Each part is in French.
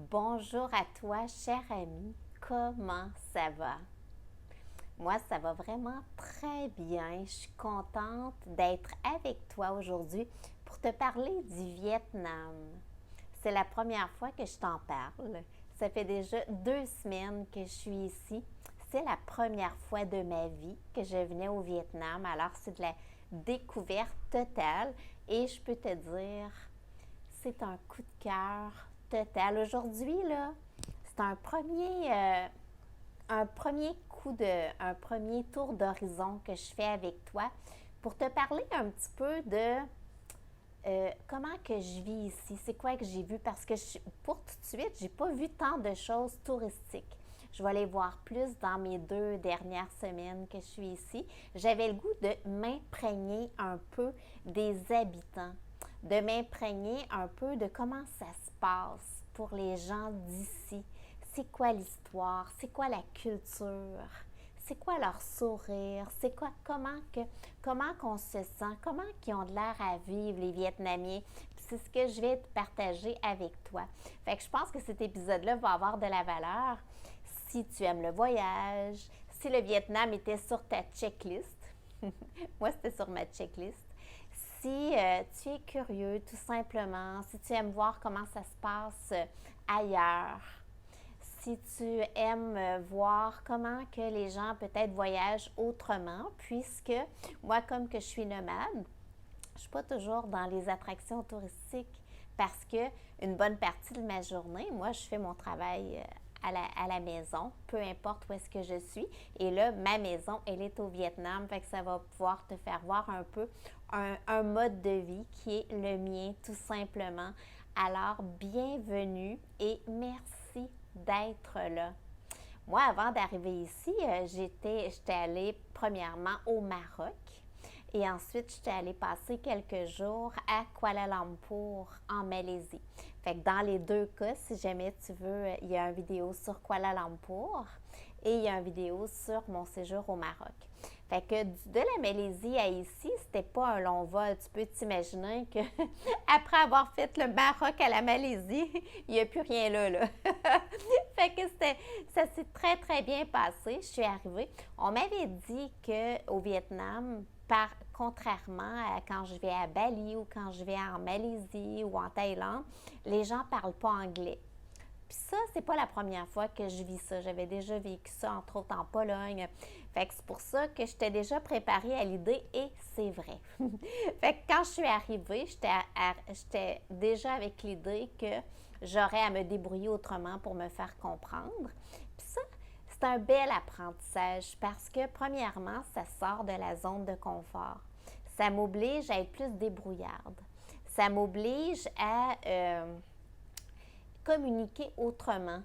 Bonjour à toi, cher ami. Comment ça va? Moi, ça va vraiment très bien. Je suis contente d'être avec toi aujourd'hui pour te parler du Vietnam. C'est la première fois que je t'en parle. Ça fait déjà 2 semaines que je suis ici. C'est la première fois de ma vie que je venais au Vietnam. Alors, c'est de la découverte totale. Et je peux te dire, c'est un coup de cœur total. Aujourd'hui, là, c'est un premier tour d'horizon que je fais avec toi pour te parler un petit peu de comment que je vis ici, c'est quoi que j'ai vu, parce que pour tout de suite, j'ai pas vu tant de choses touristiques. Je vais aller voir plus dans mes 2 dernières semaines que je suis ici. J'avais le goût de m'imprégner un peu des habitants, de m'imprégner un peu de comment ça se passe pour les gens d'ici. C'est quoi l'histoire? C'est quoi la culture? C'est quoi leur sourire? C'est quoi, comment qu'on se sent? Comment qu'ils ont de l'air à vivre, les Vietnamiens? C'est ce que je vais te partager avec toi. Fait que je pense que cet épisode-là va avoir de la valeur si tu aimes le voyage, si le Vietnam était sur ta checklist. Moi, c'était sur ma checklist. Si tu es curieux, tout simplement, si tu aimes voir comment ça se passe ailleurs, si tu aimes voir comment que les gens peut-être voyagent autrement, puisque moi, comme que je suis nomade, je ne suis pas toujours dans les attractions touristiques parce que une bonne partie de ma journée, moi, je fais mon travail à la maison, peu importe où est-ce que je suis. Et là, ma maison, elle est au Vietnam, fait que ça va pouvoir te faire voir un peu un mode de vie qui est le mien, tout simplement. Alors, bienvenue et merci d'être là. Moi, avant d'arriver ici, j'étais allée premièrement au Maroc et ensuite j'étais allée passer quelques jours à Kuala Lumpur en Malaisie. Fait que dans les deux cas, si jamais tu veux, il y a une vidéo sur Kuala Lumpur et il y a une vidéo sur mon séjour au Maroc. Fait que de la Malaisie à ici, c'était pas un long vol. Tu peux t'imaginer que après avoir fait le Maroc à la Malaisie, il n'y a plus rien là. Fait que ça s'est très très bien passé. Je suis arrivée. On m'avait dit qu'au Vietnam, contrairement à quand je vais à Bali ou quand je vais en Malaisie ou en Thaïlande, les gens ne parlent pas anglais. Puis ça, c'est pas la première fois que je vis ça. J'avais déjà vécu ça, entre autres en Pologne. Fait que c'est pour ça que j'étais déjà préparée à l'idée et c'est vrai. Fait que quand je suis arrivée, j'étais déjà avec l'idée que j'aurais à me débrouiller autrement pour me faire comprendre. Puis ça, c'est un bel apprentissage parce que, premièrement, ça sort de la zone de confort. Ça m'oblige à être plus débrouillarde. Ça m'oblige à communiquer autrement,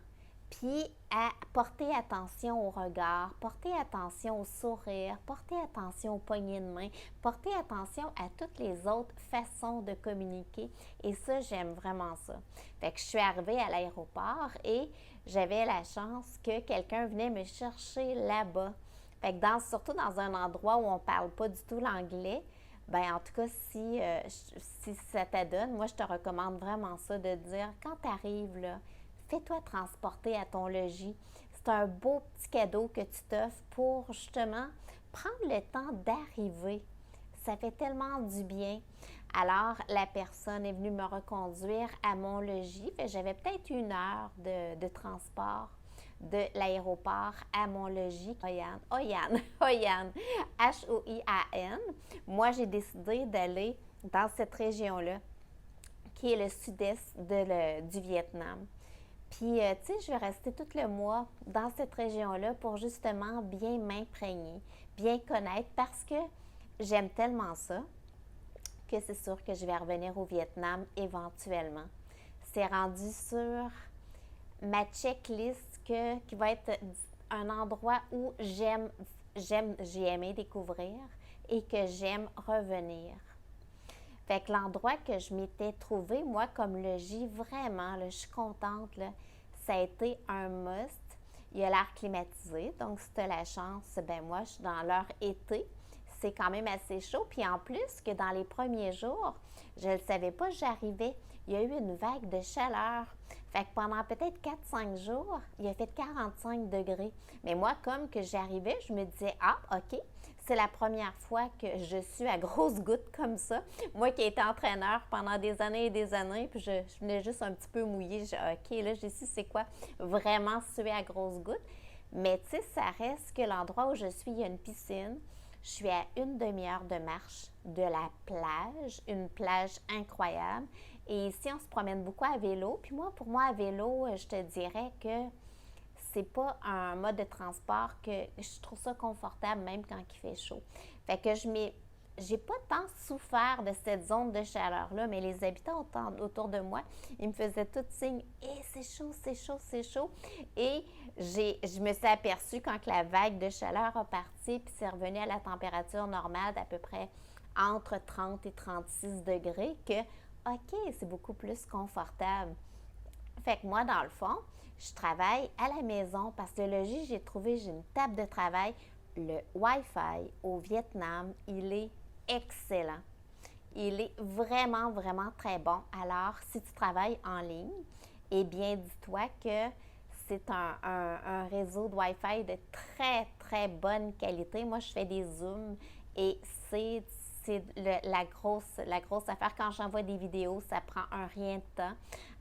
puis à porter attention au regard, porter attention au sourire, porter attention aux poignées de main, porter attention à toutes les autres façons de communiquer. Et ça, j'aime vraiment ça. Fait que je suis arrivée à l'aéroport et j'avais la chance que quelqu'un venait me chercher là-bas. Fait que surtout dans un endroit où on ne parle pas du tout l'anglais, ben en tout cas, si ça t'adonne, moi je te recommande vraiment ça, de dire quand tu arrives là, fais-toi transporter à ton logis. C'est un beau petit cadeau que tu t'offres pour justement prendre le temps d'arriver. Ça fait tellement du bien. Alors, la personne est venue me reconduire à mon logis. J'avais peut-être 1 heure de transport de l'aéroport à mon logis. Hoyan, Hoian. Moi, j'ai décidé d'aller dans cette région-là, qui est le sud-est du Vietnam. Puis, tu sais, je vais rester tout le mois dans cette région-là pour justement bien m'imprégner, bien connaître, parce que j'aime tellement ça que c'est sûr que je vais revenir au Vietnam éventuellement. C'est rendu sur ma checklist qui va être un endroit où j'ai aimé découvrir et que j'aime revenir. Fait que l'endroit que je m'étais trouvé, moi, comme logis, vraiment, là, je suis contente, là, ça a été un must. Il y a l'air climatisé, donc si tu as la chance, ben moi, je suis dans l'heure été. C'est quand même assez chaud. Puis en plus, que dans les premiers jours, je ne le savais pas, j'arrivais. Il y a eu une vague de chaleur. Fait que pendant peut-être 4-5 jours, il a fait 45 degrés. Mais moi, comme que j'arrivais, je me disais, ah, OK, c'est la première fois que je suis à grosses gouttes comme ça. Moi qui ai été entraîneur pendant des années et des années, puis je venais juste un petit peu mouiller. OK, là, j'ai su c'est quoi vraiment suer à grosses gouttes. Mais tu sais, ça reste que l'endroit où je suis, il y a une piscine. Je suis à une demi-heure de marche de la plage, une plage incroyable. Et ici, on se promène beaucoup à vélo. Puis moi, pour moi, à vélo, je te dirais que c'est pas un mode de transport que je trouve ça confortable même quand il fait chaud. Fait que j'ai pas tant souffert de cette zone de chaleur-là, mais les habitants autour de moi, ils me faisaient tout signe « c'est chaud, c'est chaud, c'est chaud ». Et je me suis aperçue quand la vague de chaleur a parti, puis c'est revenu à la température normale d'à peu près entre 30 et 36 degrés, que OK, c'est beaucoup plus confortable. Fait que moi, dans le fond, je travaille à la maison parce que le logis, j'ai une table de travail. Le Wi-Fi au Vietnam, il est excellent. Il est vraiment, vraiment très bon. Alors, si tu travailles en ligne, eh bien, dis-toi que c'est un réseau de Wi-Fi de très, très bonne qualité. Moi, je fais des Zooms et la grosse affaire. Quand j'envoie des vidéos, ça prend un rien de temps.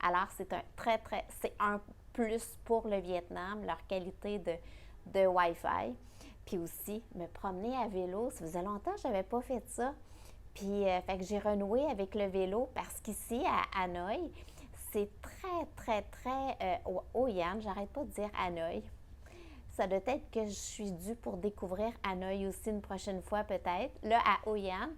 Alors, c'est un plus pour le Vietnam, leur qualité de Wi-Fi. Puis aussi, me promener à vélo, ça faisait longtemps que je n'avais pas fait ça. Puis, fait que j'ai renoué avec le vélo parce qu'ici, à Hanoï, c'est très, très, très... Hoi An, j'arrête pas de dire Hanoï. Ça doit être que je suis due pour découvrir Hanoï aussi une prochaine fois peut-être. Là, à Hoi An,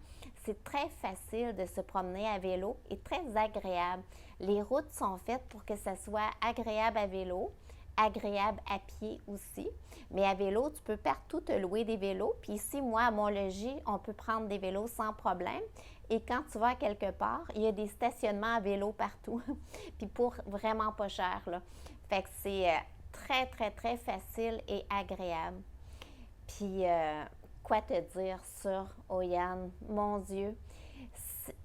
c'est très facile de se promener à vélo et très agréable. Les routes sont faites pour que ça soit agréable à vélo, agréable à pied aussi. Mais à vélo, tu peux partout te louer des vélos. Puis ici, moi, à mon logis, on peut prendre des vélos sans problème. Et quand tu vas quelque part, il y a des stationnements à vélo partout. Puis pour vraiment pas cher, là. Fait que c'est très, très, très facile et agréable. Puis, quoi te dire sur Hoi An? Mon Dieu,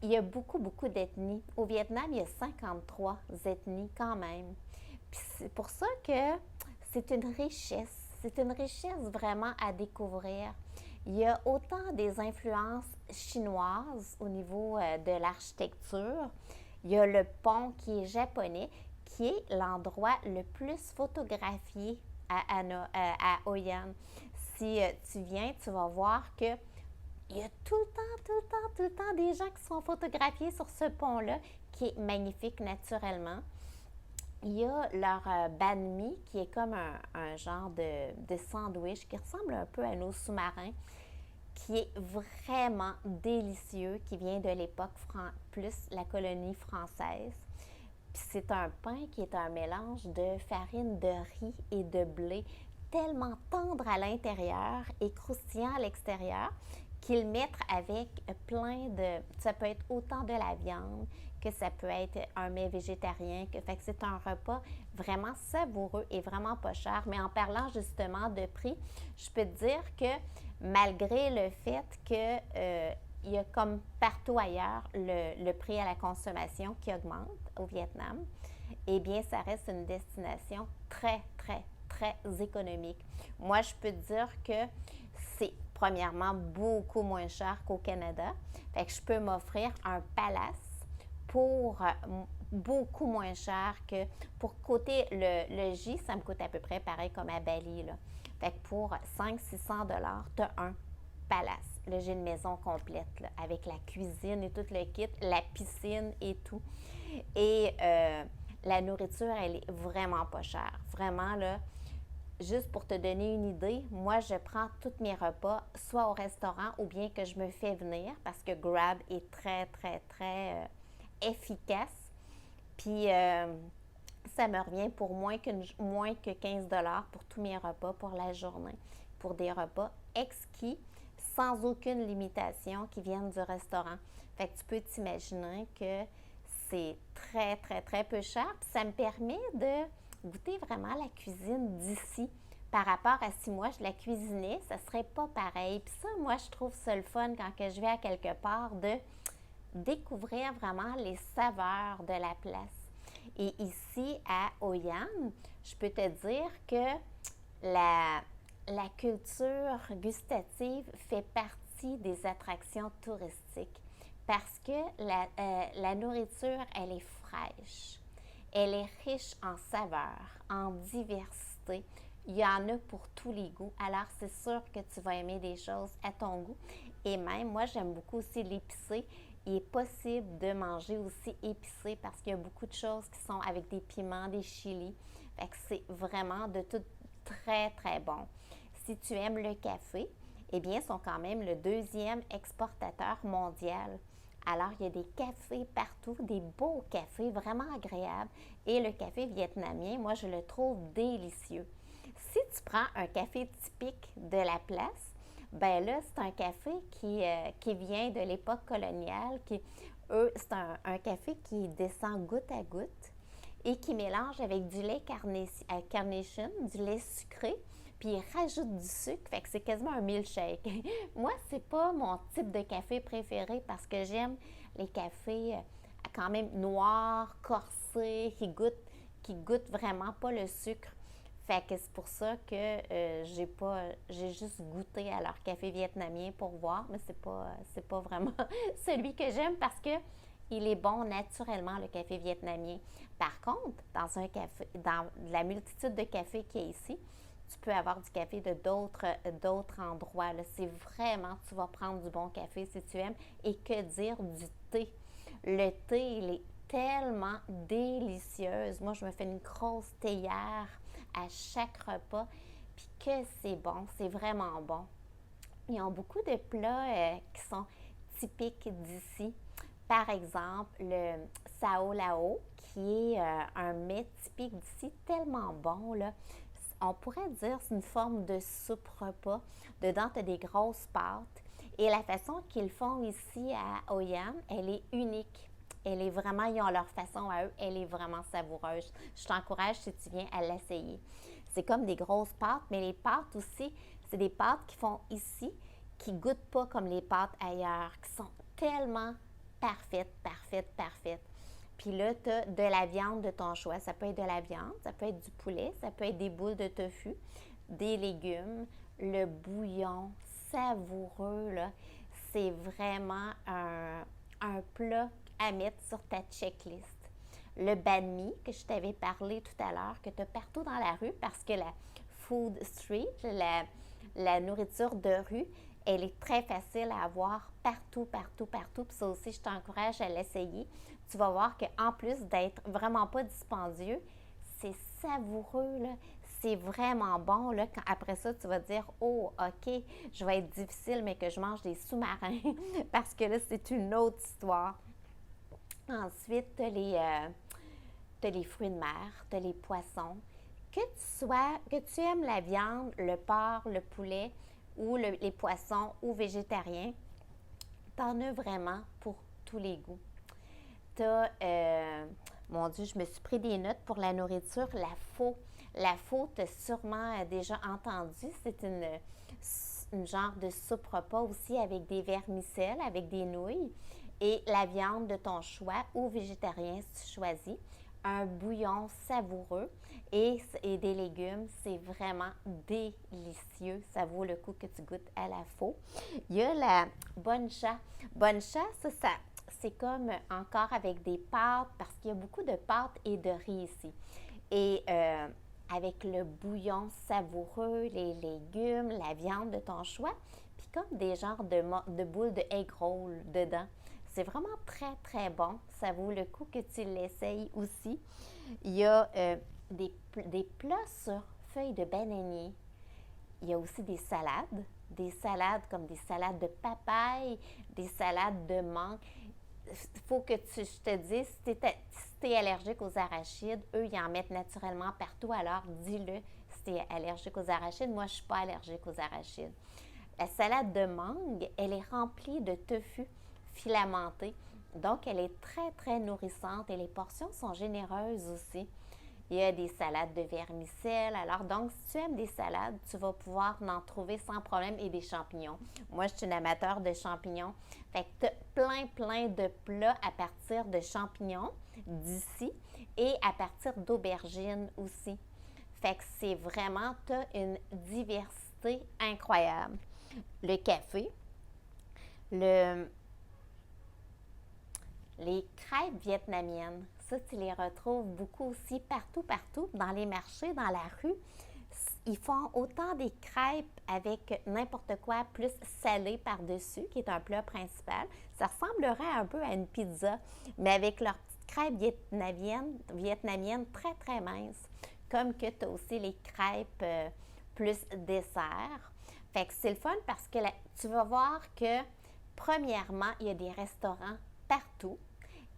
il y a beaucoup, beaucoup d'ethnies. Au Vietnam, il y a 53 ethnies quand même. Puis c'est pour ça que c'est une richesse. C'est une richesse vraiment à découvrir. Il y a autant des influences chinoises au niveau de l'architecture. Il y a le pont qui est japonais, qui est l'endroit le plus photographié à Hoi An. Si tu viens, tu vas voir que il y a tout le temps, tout le temps, tout le temps des gens qui sont photographiés sur ce pont-là, qui est magnifique naturellement. Il y a leur banh mi, qui est comme un genre de sandwich qui ressemble un peu à nos sous-marins, qui est vraiment délicieux, qui vient de l'époque plus la colonie française. Puis c'est un pain qui est un mélange de farine de riz et de blé, tellement tendre à l'intérieur et croustillant à l'extérieur, qu'ils mettent avec plein de... Ça peut être autant de la viande que ça peut être un mets végétarien. Fait que c'est un repas vraiment savoureux et vraiment pas cher. Mais en parlant justement de prix, je peux te dire que malgré le fait que il y a comme partout ailleurs le prix à la consommation qui augmente au Vietnam, eh bien, ça reste une destination très, très, très économique. Moi, je peux te dire que c'est premièrement beaucoup moins cher qu'au Canada. Fait que je peux m'offrir un palace pour beaucoup moins cher que pour côté le logis, ça me coûte à peu près pareil comme à Bali, là. Fait que pour 500-600 $, tu as un palace. Là, j'ai une maison complète là, avec la cuisine et tout le kit, la piscine et tout. Et la nourriture, elle est vraiment pas chère. Vraiment, là, juste pour te donner une idée, moi, je prends tous mes repas soit au restaurant ou bien que je me fais venir parce que Grab est très, très, très efficace. Puis, ça me revient pour moins que 15 $ pour tous mes repas pour la journée. Pour des repas exquis, sans aucune limitation qui viennent du restaurant. Fait que tu peux t'imaginer que c'est très, très, très peu cher. Puis ça me permet de goûter vraiment la cuisine d'ici. Par rapport à si moi je la cuisinais, ça serait pas pareil. Puis ça, moi, je trouve ça le fun quand que je vais à quelque part de découvrir vraiment les saveurs de la place. Et ici, à Oyam, je peux te dire que la, la culture gustative fait partie des attractions touristiques parce que la nourriture, elle est fraîche. Elle est riche en saveurs, en diversité. Il y en a pour tous les goûts. Alors, c'est sûr que tu vas aimer des choses à ton goût. Et même, moi, j'aime beaucoup aussi l'épicé. Il est possible de manger aussi épicé parce qu'il y a beaucoup de choses qui sont avec des piments, des chilis. Fait que c'est vraiment de tout très, très bon. Si tu aimes le café, eh bien, ils sont quand même le deuxième exportateur mondial. Alors, il y a des cafés partout, des beaux cafés vraiment agréables. Et le café vietnamien, moi, je le trouve délicieux. Si tu prends un café typique de la place, ben là, c'est un café qui vient de l'époque coloniale. C'est un café qui descend goutte à goutte et qui mélange avec du lait carnation, du lait sucré, puis il rajoute du sucre, fait que c'est quasiment un milkshake. Moi, c'est pas mon type de café préféré parce que j'aime les cafés quand même noirs, corsés, qui goûtent vraiment pas le sucre. Fait que c'est pour ça que j'ai juste goûté à leur café vietnamien pour voir, mais c'est pas vraiment celui que j'aime parce que il est bon naturellement, le café vietnamien. Par contre, dans la multitude de cafés qu'il y a ici, tu peux avoir du café de d'autres endroits. Là. C'est vraiment, tu vas prendre du bon café si tu aimes. Et que dire du thé? Le thé, il est tellement délicieux. Moi, je me fais une grosse théière à chaque repas. Puis que c'est bon, c'est vraiment bon. Ils ont beaucoup de plats qui sont typiques d'ici. Par exemple, le sao lao, qui est un mets typique d'ici, tellement bon, là. On pourrait dire que c'est une forme de soupe repas. Dedans, tu as des grosses pâtes. Et la façon qu'ils font ici à Oyam, elle est unique. Elle est vraiment, ils ont leur façon à eux, elle est vraiment savoureuse. Je t'encourage si tu viens à l'essayer. C'est comme des grosses pâtes, mais les pâtes aussi, c'est des pâtes qu'ils font ici, qui goûtent pas comme les pâtes ailleurs, qui sont tellement parfaites, parfaites, parfaites. Puis là, tu as de la viande de ton choix. Ça peut être de la viande, ça peut être du poulet, ça peut être des boules de tofu, des légumes, le bouillon savoureux, là. C'est vraiment un plat à mettre sur ta checklist. Le banh mi, que je t'avais parlé tout à l'heure, que tu as partout dans la rue parce que la food street, la nourriture de rue, elle est très facile à avoir partout, partout, partout. Puis ça aussi, je t'encourage à l'essayer. Tu vas voir qu'en plus d'être vraiment pas dispendieux, c'est savoureux, là. C'est vraiment bon, là. Après ça, tu vas dire, oh, OK, je vais être difficile, mais que je mange des sous-marins. Parce que là, c'est une autre histoire. Ensuite, tu as les fruits de mer, tu as les poissons. Que tu aimes la viande, le porc, le poulet, ou les poissons, ou végétariens, t'en as vraiment pour tous les goûts. Mon Dieu, je me suis pris des notes pour la nourriture, la faux. La faux, tu as sûrement déjà entendu, c'est une genre de soupe repas aussi avec des vermicelles, avec des nouilles et la viande de ton choix ou végétarien si tu choisis. Un bouillon savoureux et des légumes, c'est vraiment délicieux. Ça vaut le coup que tu goûtes à la faux. Il y a la bonne chat. Bonne chat, ça c'est comme encore avec des pâtes parce qu'il y a beaucoup de pâtes et de riz ici. Et avec le bouillon savoureux, les légumes, la viande de ton choix, puis comme des genres de boules de egg roll dedans. C'est vraiment très, très bon. Ça vaut le coup que tu l'essayes aussi. Il y a des plats sur feuilles de bananier. Il y a aussi des salades comme des salades de papaye, des salades de mangue. Il faut que je te dise, si tu es allergique aux arachides, eux, ils en mettent naturellement partout, alors dis-le si tu es allergique aux arachides. Moi, je ne suis pas allergique aux arachides. La salade de mangue, elle est remplie de tofu filamenté, donc elle est très, très nourrissante et les portions sont généreuses aussi. Il y a des salades de vermicelles. Alors, donc, si tu aimes des salades, tu vas pouvoir en trouver sans problème et des champignons. Moi, je suis une amateur de champignons. Fait que tu as plein, plein de plats à partir de champignons. d'ici et à partir d'aubergines aussi. Fait que c'est vraiment, tu as une diversité incroyable. Le café, le, les crêpes vietnamiennes, ça, tu les retrouves beaucoup aussi partout, partout, dans les marchés, dans la rue. Ils font autant des crêpes avec n'importe quoi plus salé par-dessus, qui est un plat principal. Ça ressemblerait un peu à une pizza, mais avec leurs petites crêpes vietnamiennes très, très minces. Comme que tu as aussi les crêpes plus dessert. Fait que c'est le fun parce que tu vas voir que, premièrement, il y a des restaurants partout.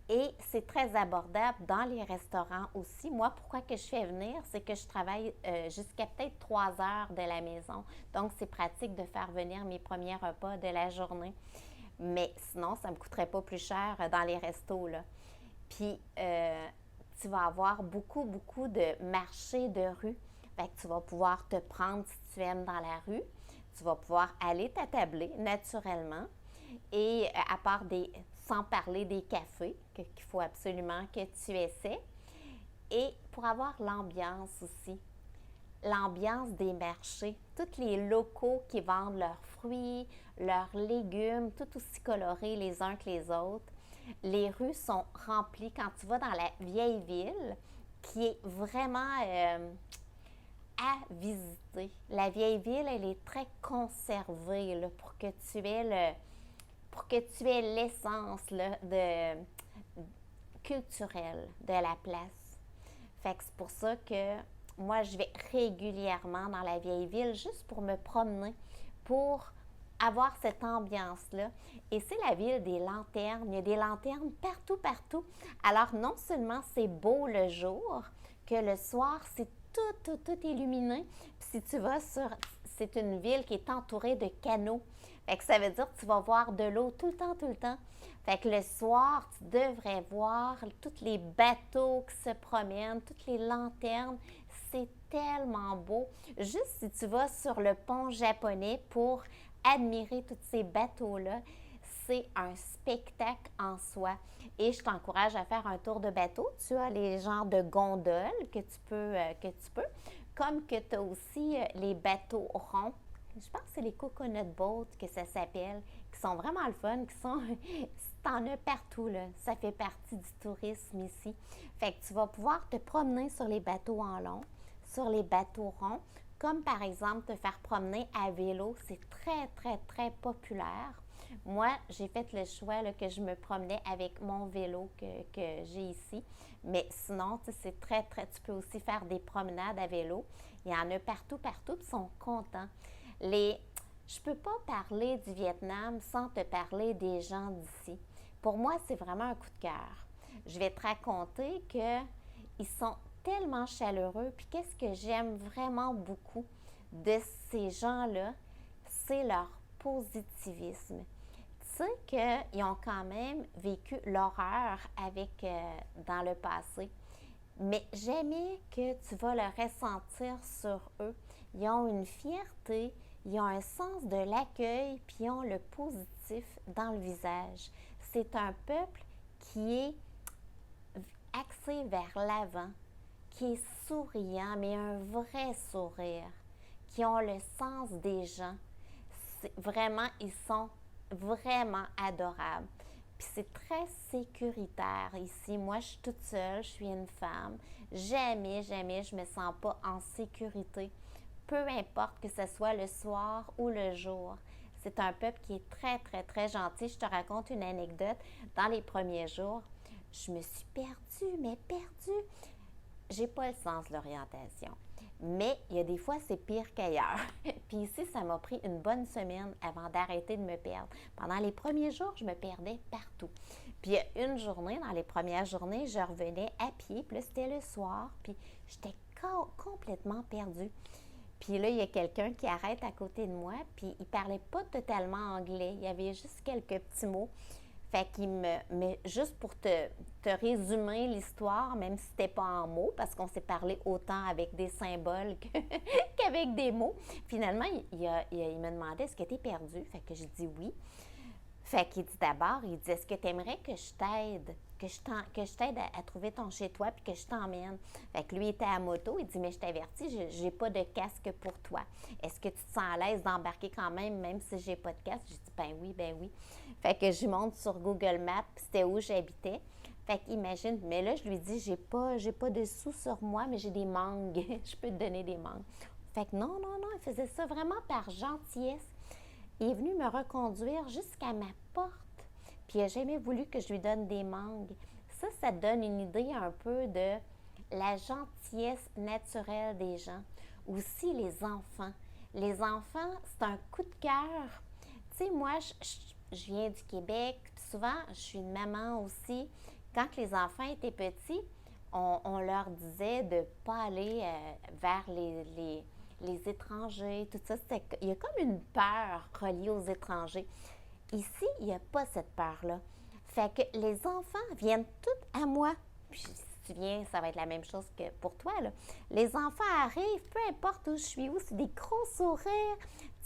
Et c'est très abordable dans les restaurants aussi. Moi, pourquoi que je fais venir, c'est que je travaille jusqu'à peut-être 3 heures de la maison. Donc, c'est pratique de faire venir mes premiers repas de la journée. Mais sinon, ça ne me coûterait pas plus cher dans les restos, là. Puis, tu vas avoir beaucoup, beaucoup de marchés de rue. Fait que tu vas pouvoir te prendre si tu aimes dans la rue. Tu vas pouvoir aller t'attabler naturellement. Et à part sans parler des cafés, qu'il faut absolument que tu essaies. Et pour avoir l'ambiance aussi, l'ambiance des marchés, tous les locaux qui vendent leurs fruits, leurs légumes, tout aussi colorés les uns que les autres. Les rues sont remplies quand tu vas dans la vieille ville, qui est vraiment à visiter. La vieille ville, elle est très conservée là, pour que tu aies l'essence là, culturelle de la place. Fait que c'est pour ça que moi, je vais régulièrement dans la vieille ville juste pour me promener, pour avoir cette ambiance-là. Et c'est la ville des lanternes. Il y a des lanternes partout, partout. Alors, non seulement c'est beau le jour, que le soir, c'est tout illuminé. Puis si tu vas c'est une ville qui est entourée de canaux. Fait que ça veut dire que tu vas voir de l'eau tout le temps, tout le temps. Fait que le soir, tu devrais voir tous les bateaux qui se promènent, toutes les lanternes. C'est tellement beau. Juste si tu vas sur le pont japonais pour admirer tous ces bateaux-là, c'est un spectacle en soi. Et je t'encourage à faire un tour de bateau. Tu as les genres de gondoles que tu peux, comme que tu as aussi les bateaux ronds. Je pense que c'est les coconut boats que ça s'appelle, qui sont vraiment le fun, qui sont, t'en as partout, là. Ça fait partie du tourisme ici. Fait que tu vas pouvoir te promener sur les bateaux en long, sur les bateaux ronds, comme par exemple te faire promener à vélo. C'est très, très, très populaire. Moi, j'ai fait le choix là, que je me promenais avec mon vélo que j'ai ici. Mais sinon, c'est très, très... Tu peux aussi faire des promenades à vélo. Il y en a partout, partout, puis ils sont contents. Je ne peux pas parler du Vietnam sans te parler des gens d'ici. Pour moi, c'est vraiment un coup de cœur. Je vais te raconter qu'ils sont tellement chaleureux. Puis qu'est-ce que j'aime vraiment beaucoup de ces gens-là, c'est leur positivisme. Tu sais qu'ils ont quand même vécu l'horreur dans le passé. Mais jamais que tu vas le ressentir sur eux. Ils ont une fierté, ils ont un sens de l'accueil, puis ils ont le positif dans le visage. C'est un peuple qui est axé vers l'avant, qui est souriant, mais un vrai sourire, qui ont le sens des gens. Vraiment, ils sont vraiment adorables. Puis c'est très sécuritaire ici. Moi, je suis toute seule, je suis une femme. Jamais, jamais je me sens pas en sécurité. Peu importe que ce soit le soir ou le jour. C'est un peuple qui est très, très, très gentil. Je te raconte une anecdote. Dans les premiers jours, je me suis perdue. J'ai pas le sens de l'orientation. Mais il y a des fois, c'est pire qu'ailleurs. Puis ici, ça m'a pris une bonne semaine avant d'arrêter de me perdre. Pendant les premiers jours, je me perdais partout. Puis il y a une journée, dans les premières journées, je revenais à pied. Puis là, c'était le soir. Puis j'étais complètement perdue. Puis là, il y a quelqu'un qui arrête à côté de moi. Puis il parlait pas totalement anglais. Il y avait juste quelques petits mots. Fait qu'il mais juste pour te résumer l'histoire, même si c'était pas en mots, parce qu'on s'est parlé autant avec des symboles qu'avec des mots. Finalement, il me demandait, est-ce que tu es perdu? Fait que j'ai dit oui. Fait qu'il dit d'abord, il dit, est-ce que tu aimerais que je t'aide, que je t'aide à trouver ton chez-toi puis que je t'emmène. » Fait que lui était à moto, il dit « Mais je t'avertis, j'ai pas de casque pour toi. Est-ce que tu te sens à l'aise d'embarquer quand même si j'ai pas de casque? » J'ai dit « Ben oui, ben oui. » Fait que je monte sur Google Maps, c'était où j'habitais. Fait qu'imagine, mais là, je lui dis, j'ai pas de sous sur moi, mais j'ai des mangues. Je peux te donner des mangues. Fait que non, il faisait ça vraiment par gentillesse. Il est venu me reconduire jusqu'à ma porte. Puis il n'a jamais voulu que je lui donne des mangues. Ça donne une idée un peu de la gentillesse naturelle des gens. Aussi les enfants. Les enfants, c'est un coup de cœur. Tu sais, moi, je viens du Québec, puis souvent, je suis une maman aussi. Quand les enfants étaient petits, on leur disait de ne pas aller vers les étrangers, tout ça. Il y a comme une peur reliée aux étrangers. Ici, il n'y a pas cette peur-là. Fait que les enfants viennent tous à moi. Puis si tu viens, ça va être la même chose que pour toi, là. Les enfants arrivent, peu importe où je suis, où c'est des gros sourires.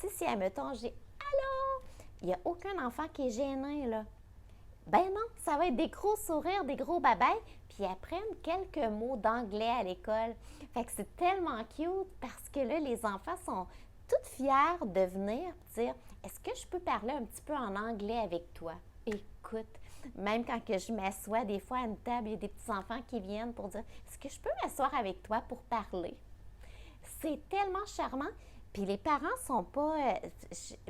Tu sais, si, admettons, j'ai «Allô?» Il n'y a aucun enfant qui est gêné, là. Ben non, ça va être des gros sourires, des gros babayes, puis ils apprennent quelques mots d'anglais à l'école. Fait que c'est tellement cute parce que là, les enfants sont toutes fiers de venir dire « Est-ce que je peux parler un petit peu en anglais avec toi? » Écoute, même quand que je m'assois, des fois à une table, il y a des petits enfants qui viennent pour dire « Est-ce que je peux m'asseoir avec toi pour parler? » C'est tellement charmant. Puis les parents sont pas...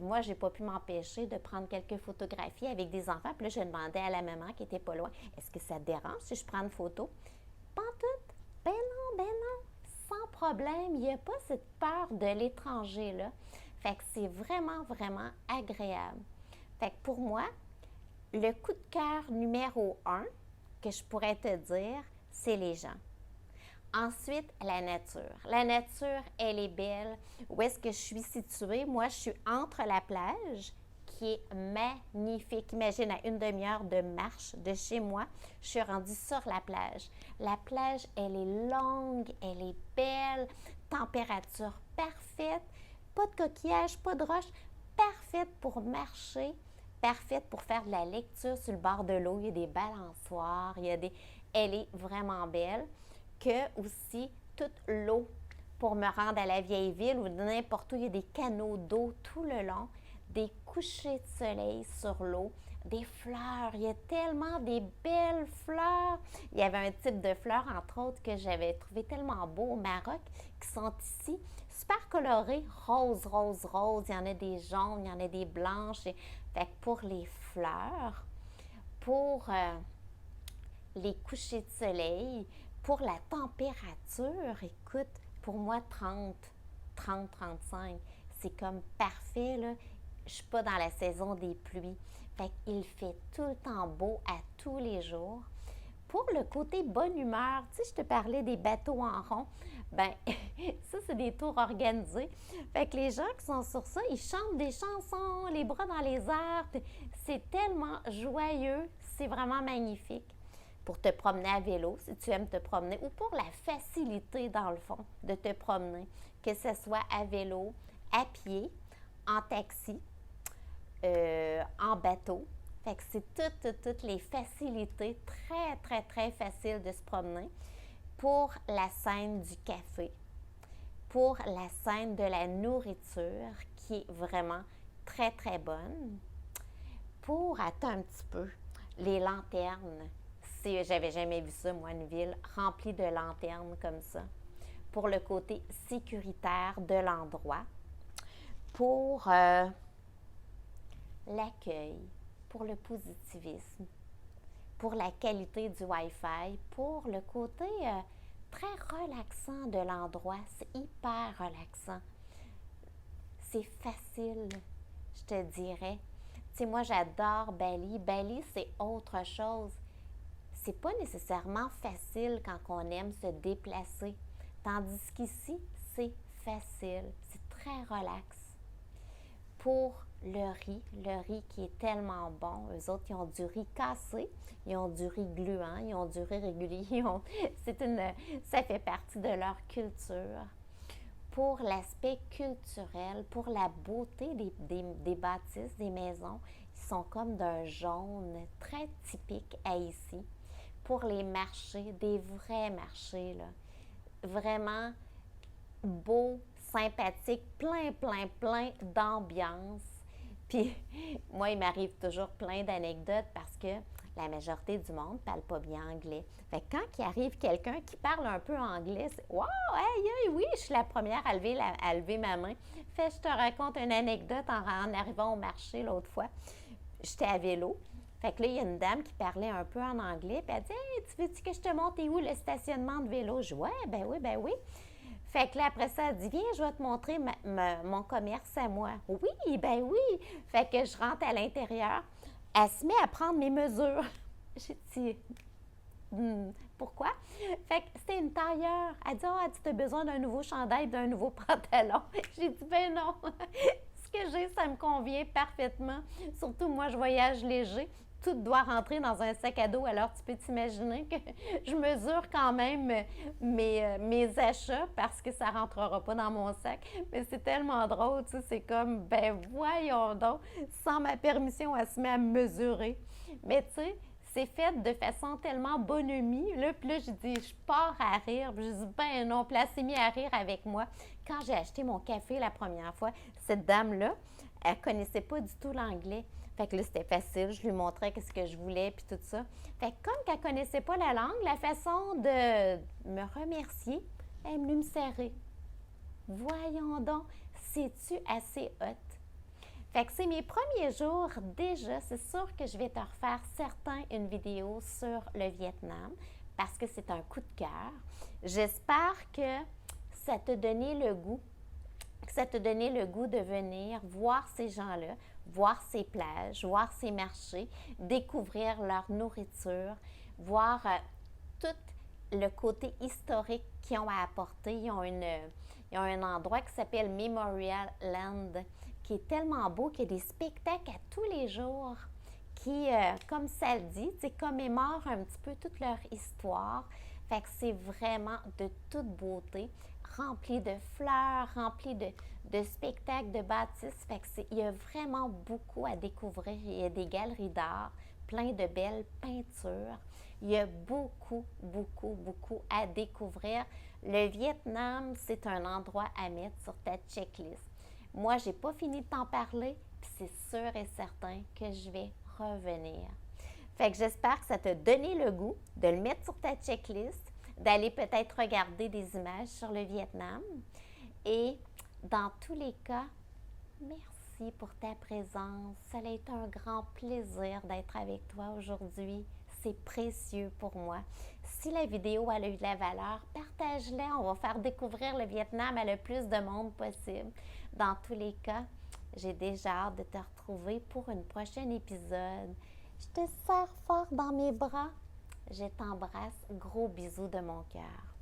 moi, j'ai pas pu m'empêcher de prendre quelques photographies avec des enfants. Puis là, je demandais à la maman qui était pas loin, « Est-ce que ça te dérange si je prends une photo? » Pas en tout. Ben non. Sans problème. Il n'y a pas cette peur de l'étranger, là. Fait que c'est vraiment, vraiment agréable. Fait que pour moi, le coup de cœur numéro 1 que je pourrais te dire, c'est les gens. Ensuite, la nature. La nature, elle est belle. Où est-ce que je suis située? Moi, je suis entre la plage, qui est magnifique. Imagine, à une demi-heure de marche de chez moi, je suis rendue sur la plage. La plage, elle est longue, elle est belle, température parfaite, pas de coquillages, pas de roches, parfaite pour marcher, parfaite pour faire de la lecture sur le bord de l'eau. Il y a des balançoires, elle est vraiment belle. Que aussi toute l'eau pour me rendre à la vieille ville ou n'importe où, il y a des canaux d'eau tout le long, des couchers de soleil sur l'eau, des fleurs. Il y a tellement des belles fleurs. Il y avait un type de fleurs, entre autres, que j'avais trouvé tellement beau au Maroc, qui sont ici, super colorées, rose. Il y en a des jaunes, il y en a des blanches. Fait que pour les fleurs, pour les couchers de soleil, pour la température, écoute, pour moi, 35, c'est comme parfait, là. Je ne suis pas dans la saison des pluies. Fait qu'il fait tout le temps beau à tous les jours. Pour le côté bonne humeur, tu sais, je te parlais des bateaux en rond. Ben, ça, c'est des tours organisés. Fait que les gens qui sont sur ça, ils chantent des chansons, les bras dans les airs. C'est tellement joyeux. C'est vraiment magnifique. Pour te promener à vélo, si tu aimes te promener, ou pour la facilité, dans le fond, de te promener, que ce soit à vélo, à pied, en taxi, en bateau. Fait que c'est toutes les facilités très faciles de se promener. Pour la scène du café, pour la scène de la nourriture, qui est vraiment très bonne. Pour, attends un petit peu, les lanternes. J'avais jamais vu ça, moi, une ville remplie de lanternes comme ça. Pour le côté sécuritaire de l'endroit. Pour l'accueil, pour le positivisme, pour la qualité du Wi-Fi, pour le côté très relaxant de l'endroit. C'est hyper relaxant. C'est facile, je te dirais. Tu sais, moi, j'adore Bali. Bali, c'est autre chose. C'est pas nécessairement facile quand on aime se déplacer. Tandis qu'ici, c'est facile. C'est très relax. Pour le riz qui est tellement bon. Eux autres, ils ont du riz cassé, ils ont du riz gluant, ils ont du riz régulier. Ça fait partie de leur culture. Pour l'aspect culturel, pour la beauté des bâtisses, des maisons, ils sont comme d'un jaune très typique haïtien. pour les marchés, des vrais marchés, là. Vraiment beaux, sympathiques, plein d'ambiance. Puis moi, il m'arrive toujours plein d'anecdotes parce que la majorité du monde ne parle pas bien anglais. Fait que quand il arrive quelqu'un qui parle un peu anglais, c'est wow, hey, oui, je suis la première à lever ma main. Fait je te raconte une anecdote en arrivant au marché l'autre fois. J'étais à vélo. Fait que là, il y a une dame qui parlait un peu en anglais, puis elle dit hey, tu veux-tu que je te montre où le stationnement de vélo? Je dis ouais, ben oui. Fait que là, après ça, elle dit viens, je vais te montrer mon commerce à moi. Oui, ben oui. Fait que je rentre à l'intérieur. Elle se met à prendre mes mesures. J'ai dit pourquoi? Fait que c'était une tailleur. Elle dit tu as besoin d'un nouveau chandail, d'un nouveau pantalon. J'ai dit ben non. Ce que j'ai, ça me convient parfaitement. Surtout moi, je voyage léger. Tout doit rentrer dans un sac à dos. Alors, tu peux t'imaginer que je mesure quand même mes achats parce que ça ne rentrera pas dans mon sac. Mais c'est tellement drôle, tu sais, c'est comme, ben voyons donc, sans ma permission, elle se met à me mesurer. Mais tu sais, c'est fait de façon tellement bonhomie. Là, puis là, je pars à rire. Puis je dis, ben non. Puis là, elle s'est mise à rire avec moi. Quand j'ai acheté mon café la première fois, cette dame-là, elle connaissait pas du tout l'anglais. Fait que là, c'était facile. Je lui montrais qu'est-ce que je voulais, puis tout ça. Fait que comme qu'elle connaissait pas la langue, la façon de me remercier, elle est venue me serrer. Voyons donc, c'est-tu assez hot? Fait que c'est mes premiers jours déjà. C'est sûr que je vais te refaire une vidéo sur le Vietnam parce que c'est un coup de cœur. J'espère que ça t'a donné le goût, de venir voir ces gens-là, voir ces plages, voir ces marchés, découvrir leur nourriture, voir tout le côté historique qu'ils ont à apporter. Ils ont un endroit qui s'appelle Memorial Land, qui est tellement beau qu'il y a des spectacles à tous les jours qui, comme ça le dit, commémorent un petit peu toute leur histoire. Fait que c'est vraiment de toute beauté, rempli de fleurs, rempli de spectacles, de bâtisses. Fait que il y a vraiment beaucoup à découvrir. Il y a des galeries d'art, plein de belles peintures. Il y a beaucoup à découvrir. Le Vietnam, c'est un endroit à mettre sur ta checklist. Moi, j'ai pas fini de t'en parler, puis c'est sûr et certain que je vais revenir. Fait que j'espère que ça t'a donné le goût de le mettre sur ta checklist, d'aller peut-être regarder des images sur le Vietnam. Et dans tous les cas, merci pour ta présence. Ça a été un grand plaisir d'être avec toi aujourd'hui. C'est précieux pour moi. Si la vidéo elle a eu de la valeur, partage-la. On va faire découvrir le Vietnam à le plus de monde possible. Dans tous les cas, j'ai déjà hâte de te retrouver pour un prochain épisode. Je te serre fort dans mes bras. Je t'embrasse. Gros bisous de mon cœur.